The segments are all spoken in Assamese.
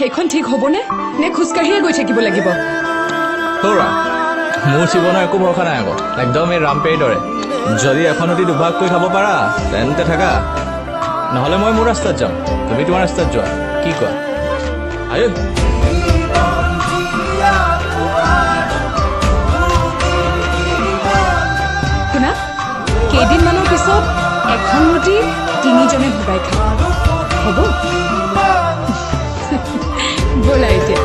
সেইখন ঠিক হ'বনে নে খোজকাঢ়িয়ে গৈ থাকিব লাগিব তোৰা মোৰ জীৱনৰ একো ভৰসা নাই আকৌ একদম এই ৰামপেৰীৰ দৰে যদি এখন নদী দুভাগ কৰি খাব পাৰা তেন্তে থাকা নহ'লে মই মোৰ ৰাস্তাত যাম তুমি তোমাৰ ৰাস্তাত যোৱা কি কোৱা আয়ো শুনা কেইদিনমানৰ পিছত এখন ৰুটি তিনিজনে ভগাই খাম হ'ব ব'লা এতিয়া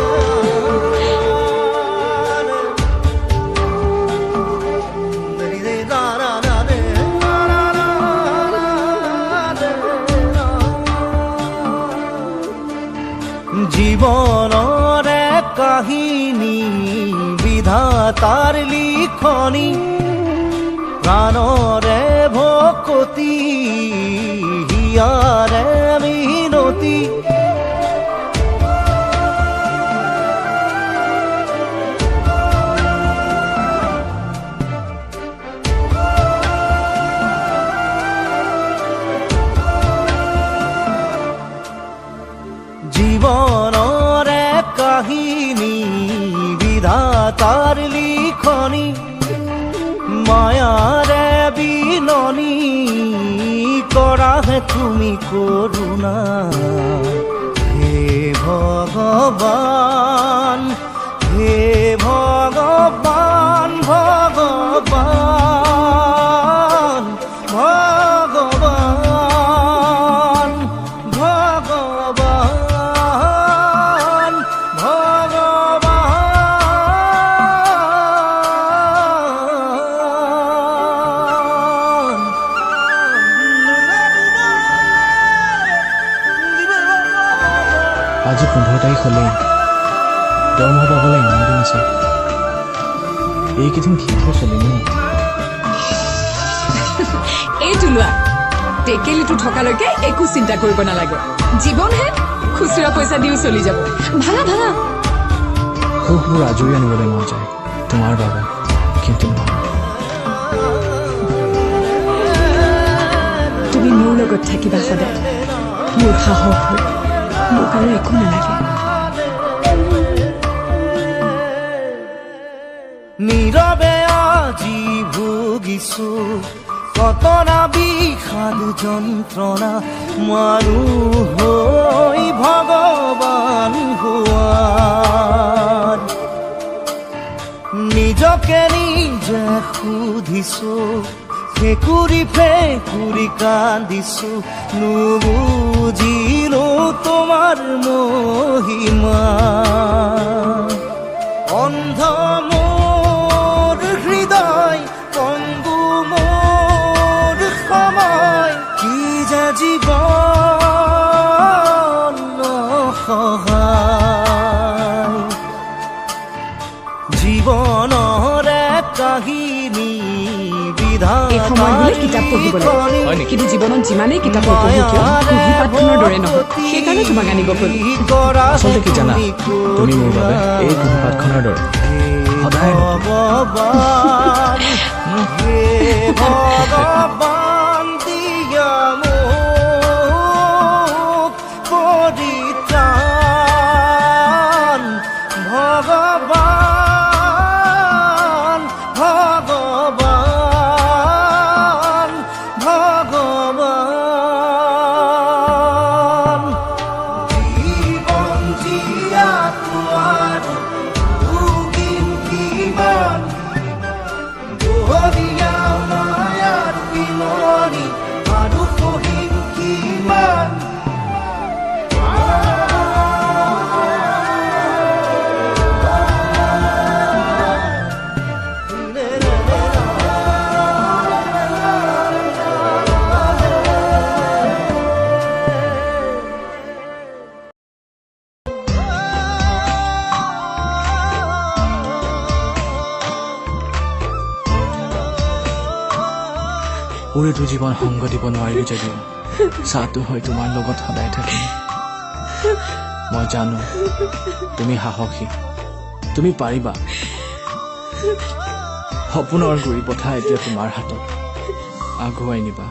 জীবনৰে কাহিনী বিধাতাৰ লিখনি প্ৰাণৰে ভকতি হিয়াৰে মিনতি জীবনৰে কাহিনী বিধাতাৰ লিখনি মায়াৰে বিননি কৰাহে তুমি কৰোণা হে ভগৱান হে ভগৱান ভগৱান ভগৱান ভগৱান আজি 15 তাৰিখ হ'লেই দৰমহা পাবলৈ ইমান দিন আছে এইকেইদিন ঠিককৈ চলিম এইটো লোৱা টেকেলিটো থকালৈকে একো চিন্তা কৰিব নালাগে জীৱনহে খুচুৰা পইচা দিও চলি যাব ভাঙা ভাঙা সুখবোৰ আজৰি আনিবলৈ মন যায় তোমাৰ বাবে কিন্তু তুমি মোৰ লগত থাকিবা সদায় মোৰ সাহস হৈ মোক আৰু একো নালাগে নীৰৱে আজি ভুগিছো কতনা বিষাদ যন্ত্ৰণা মানুহ হৈ ভগৱান হোৱাত নিজকে নিজে সুধিছো ফেকুৰি ফেকুৰি কান্দিছো নুবুজিলো তোমাৰ মহিমা অন্ধ মোৰ হৃদয় পংগু মোৰ সময় কি যে জীৱন সহায় জীৱনৰে কাহিনী এই সময় হ'লে কিতাপ পঢ়িব লাগে কিন্তু জীৱনত যিমানেই কিতাপ পঢ়ো কিয় কুঁহি পাতখনৰ দৰে নহয় সেইকাৰণে তোমাক আনিব ক'লো আচলতে কি জানা তুমি মোৰ বাবে এই কুঁহি পাতখনৰ দৰে সদায় ভগৱান হে ভগৱান দিয়া মোক পৰিত্ৰাণ ভগৱান ভগৱান ভগৱান জীৱন জীয়াটো আৰু ভুগিম কিমান দোহৰীয়া মায়াৰ বিননি আৰু সহিম কিমান পুৰিটো জীৱন সংগ দিব নোৱাৰিলো যদিও চাহটো হৈ তোমাৰ লগত সদায় থাকিম মই জানো তুমি সাহসী তুমি পাৰিবা সপোনৰ গুৰি পথা এতিয়া তোমাৰ হাতত আগুৱাই নিবা